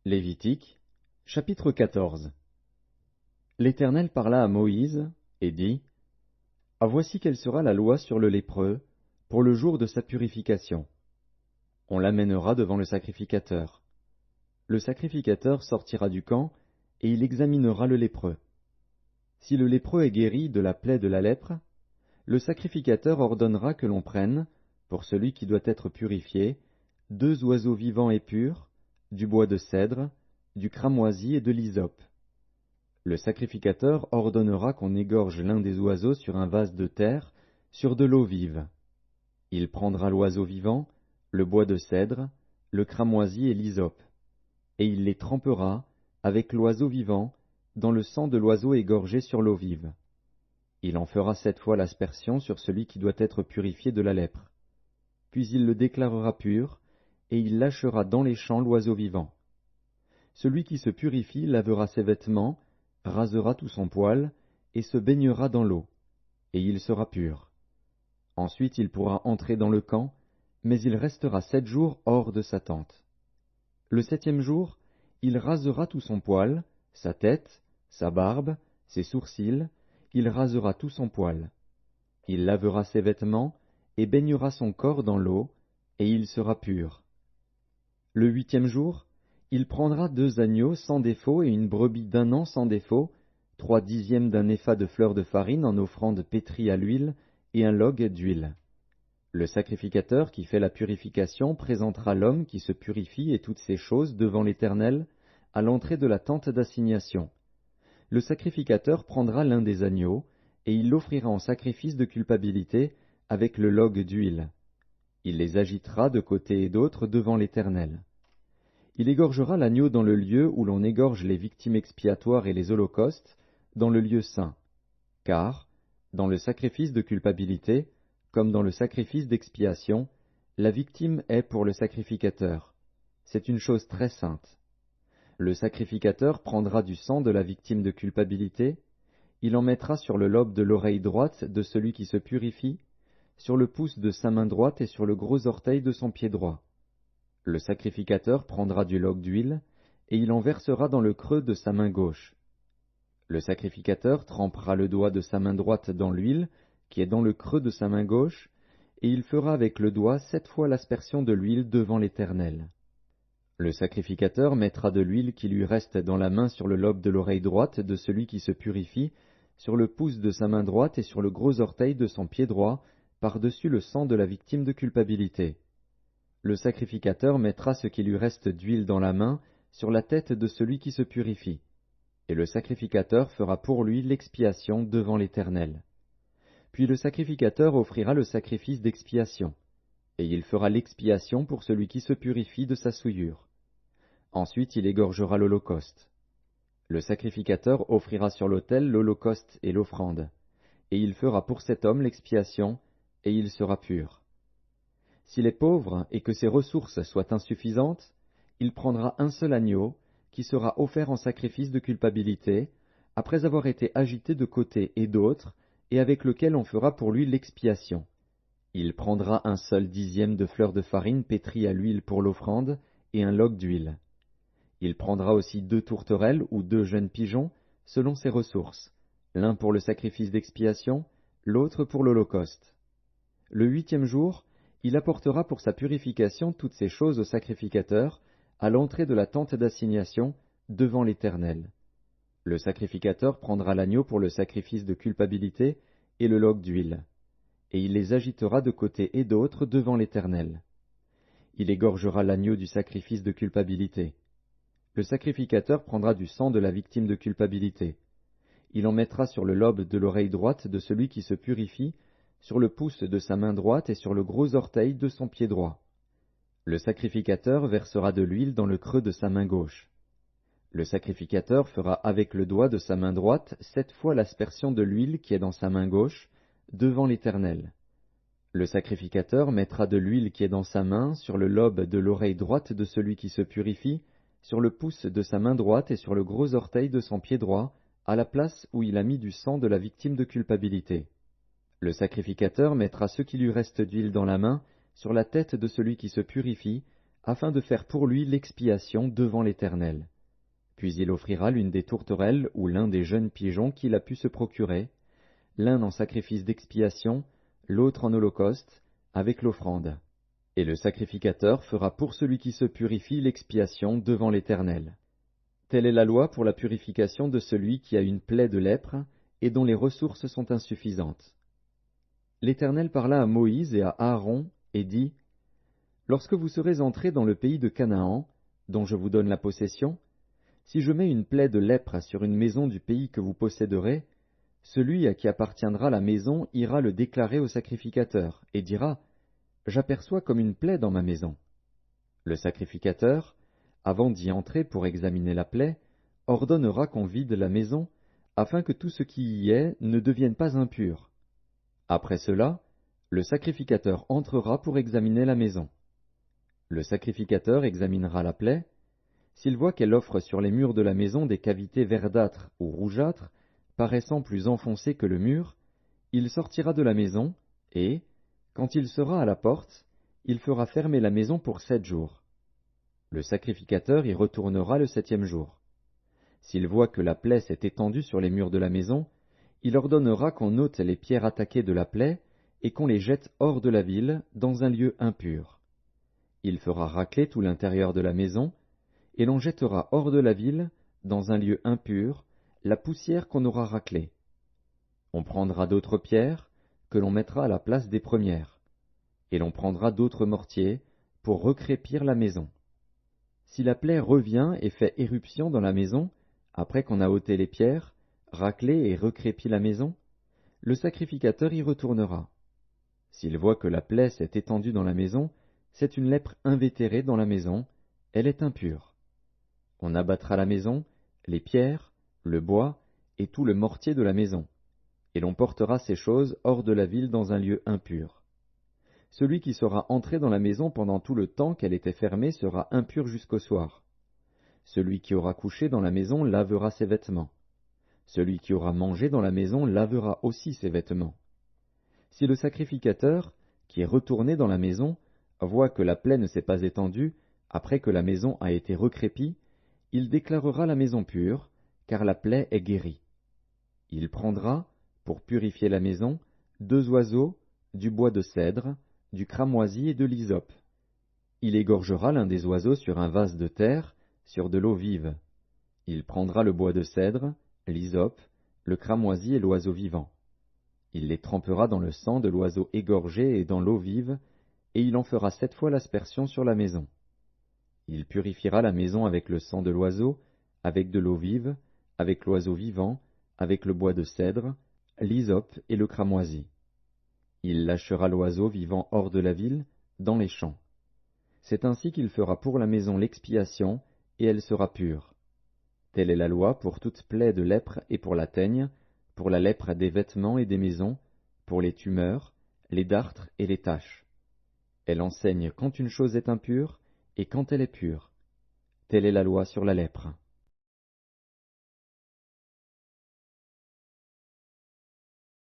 Lévitique, chapitre 14. L'Éternel parla à Moïse, et dit, Ah, voici quelle sera la loi sur le lépreux, pour le jour de sa purification. On l'amènera devant le sacrificateur. Le sacrificateur sortira du camp, et il examinera le lépreux. Si le lépreux est guéri de la plaie de la lèpre, le sacrificateur ordonnera que l'on prenne, pour celui qui doit être purifié, 2 oiseaux vivants et purs, du bois de cèdre, du cramoisi et de l'hysope. Le sacrificateur ordonnera qu'on égorge l'un des oiseaux sur un vase de terre, sur de l'eau vive. Il prendra l'oiseau vivant, le bois de cèdre, le cramoisi et l'hysope, et il les trempera, avec l'oiseau vivant, dans le sang de l'oiseau égorgé sur l'eau vive. Il en fera 7 fois l'aspersion sur celui qui doit être purifié de la lèpre. Puis il le déclarera pur, et il lâchera dans les champs l'oiseau vivant. Celui qui se purifie lavera ses vêtements, rasera tout son poil, et se baignera dans l'eau, et il sera pur. Ensuite il pourra entrer dans le camp, mais il restera 7 jours hors de sa tente. Le 7e jour, il rasera tout son poil, sa tête, sa barbe, ses sourcils, il rasera tout son poil. Il lavera ses vêtements, et baignera son corps dans l'eau, et il sera pur. Le 8e jour, il prendra 2 agneaux sans défaut et une brebis d'1 an sans défaut, 3/10 d'un épha de fleur de farine en offrande pétrie à l'huile, et un log d'huile. Le sacrificateur qui fait la purification présentera l'homme qui se purifie et toutes ces choses devant l'Éternel, à l'entrée de la tente d'assignation. Le sacrificateur prendra l'un des agneaux, et il l'offrira en sacrifice de culpabilité, avec le log d'huile. Il les agitera de côté et d'autre devant l'Éternel. Il égorgera l'agneau dans le lieu où l'on égorge les victimes expiatoires et les holocaustes, dans le lieu saint. Car, dans le sacrifice de culpabilité, comme dans le sacrifice d'expiation, la victime est pour le sacrificateur. C'est une chose très sainte. Le sacrificateur prendra du sang de la victime de culpabilité, il en mettra sur le lobe de l'oreille droite de celui qui se purifie, sur le pouce de sa main droite et sur le gros orteil de son pied droit. Le sacrificateur prendra du log d'huile, et il en versera dans le creux de sa main gauche. Le sacrificateur trempera le doigt de sa main droite dans l'huile, qui est dans le creux de sa main gauche, et il fera avec le doigt 7 fois l'aspersion de l'huile devant l'Éternel. Le sacrificateur mettra de l'huile qui lui reste dans la main sur le lobe de l'oreille droite de celui qui se purifie, sur le pouce de sa main droite et sur le gros orteil de son pied droit, par-dessus le sang de la victime de culpabilité. Le sacrificateur mettra ce qui lui reste d'huile dans la main sur la tête de celui qui se purifie, et le sacrificateur fera pour lui l'expiation devant l'Éternel. Puis le sacrificateur offrira le sacrifice d'expiation, et il fera l'expiation pour celui qui se purifie de sa souillure. Ensuite il égorgera l'holocauste. Le sacrificateur offrira sur l'autel l'holocauste et l'offrande, et il fera pour cet homme l'expiation, et il sera pur. S'il est pauvre et que ses ressources soient insuffisantes, il prendra un seul agneau, qui sera offert en sacrifice de culpabilité, après avoir été agité de côté et d'autre, et avec lequel on fera pour lui l'expiation. Il prendra un seul 10e de fleur de farine pétrie à l'huile pour l'offrande, et un log d'huile. Il prendra aussi 2 tourterelles ou 2 jeunes pigeons, selon ses ressources, l'un pour le sacrifice d'expiation, l'autre pour l'holocauste. Le 8e jour, il apportera pour sa purification toutes ces choses au sacrificateur, à l'entrée de la tente d'assignation, devant l'Éternel. Le sacrificateur prendra l'agneau pour le sacrifice de culpabilité et le log d'huile, et il les agitera de côté et d'autre devant l'Éternel. Il égorgera l'agneau du sacrifice de culpabilité. Le sacrificateur prendra du sang de la victime de culpabilité. Il en mettra sur le lobe de l'oreille droite de celui qui se purifie, sur le pouce de sa main droite et sur le gros orteil de son pied droit. Le sacrificateur versera de l'huile dans le creux de sa main gauche. Le sacrificateur fera avec le doigt de sa main droite 7 fois l'aspersion de l'huile qui est dans sa main gauche, devant l'Éternel. Le sacrificateur mettra de l'huile qui est dans sa main sur le lobe de l'oreille droite de celui qui se purifie, sur le pouce de sa main droite et sur le gros orteil de son pied droit, à la place où il a mis du sang de la victime de culpabilité. Le sacrificateur mettra ce qui lui reste d'huile dans la main sur la tête de celui qui se purifie, afin de faire pour lui l'expiation devant l'Éternel. Puis il offrira l'une des tourterelles ou l'un des jeunes pigeons qu'il a pu se procurer, l'un en sacrifice d'expiation, l'autre en holocauste, avec l'offrande. Et le sacrificateur fera pour celui qui se purifie l'expiation devant l'Éternel. Telle est la loi pour la purification de celui qui a une plaie de lèpre et dont les ressources sont insuffisantes. L'Éternel parla à Moïse et à Aaron et dit, « Lorsque vous serez entrés dans le pays de Canaan, dont je vous donne la possession, si je mets une plaie de lèpre sur une maison du pays que vous posséderez, celui à qui appartiendra la maison ira le déclarer au sacrificateur et dira, « J'aperçois comme une plaie dans ma maison. » Le sacrificateur, avant d'y entrer pour examiner la plaie, ordonnera qu'on vide la maison, afin que tout ce qui y est ne devienne pas impur. Après cela, le sacrificateur entrera pour examiner la maison. Le sacrificateur examinera la plaie. S'il voit qu'elle offre sur les murs de la maison des cavités verdâtres ou rougeâtres, paraissant plus enfoncées que le mur, il sortira de la maison, et, quand il sera à la porte, il fera fermer la maison pour 7 jours. Le sacrificateur y retournera le 7e jour. S'il voit que la plaie s'est étendue sur les murs de la maison, il ordonnera qu'on ôte les pierres attaquées de la plaie et qu'on les jette hors de la ville, dans un lieu impur. Il fera racler tout l'intérieur de la maison, et l'on jettera hors de la ville, dans un lieu impur, la poussière qu'on aura raclée. On prendra d'autres pierres, que l'on mettra à la place des premières, et l'on prendra d'autres mortiers, pour recrépir la maison. Si la plaie revient et fait éruption dans la maison, après qu'on a ôté les pierres, raclé et recrépi la maison, le sacrificateur y retournera. S'il voit que la plaie s'est étendue dans la maison, c'est une lèpre invétérée dans la maison, elle est impure. On abattra la maison, les pierres, le bois et tout le mortier de la maison, et l'on portera ces choses hors de la ville dans un lieu impur. Celui qui sera entré dans la maison pendant tout le temps qu'elle était fermée sera impur jusqu'au soir. Celui qui aura couché dans la maison lavera ses vêtements. Celui qui aura mangé dans la maison lavera aussi ses vêtements. Si le sacrificateur, qui est retourné dans la maison, voit que la plaie ne s'est pas étendue, après que la maison a été recrépie, il déclarera la maison pure, car la plaie est guérie. Il prendra, pour purifier la maison, 2 oiseaux, du bois de cèdre, du cramoisi et de l'hysope. Il égorgera l'un des oiseaux sur un vase de terre, sur de l'eau vive. Il prendra le bois de cèdre, l'hysope, le cramoisi et l'oiseau vivant. Il les trempera dans le sang de l'oiseau égorgé et dans l'eau vive, et il en fera 7 fois l'aspersion sur la maison. Il purifiera la maison avec le sang de l'oiseau, avec de l'eau vive, avec l'oiseau vivant, avec le bois de cèdre, l'hysope et le cramoisi. Il lâchera l'oiseau vivant hors de la ville, dans les champs. C'est ainsi qu'il fera pour la maison l'expiation, et elle sera pure. Telle est la loi pour toute plaie de lèpre et pour la teigne, pour la lèpre des vêtements et des maisons, pour les tumeurs, les dartres et les taches. Elle enseigne quand une chose est impure et quand elle est pure. Telle est la loi sur la lèpre.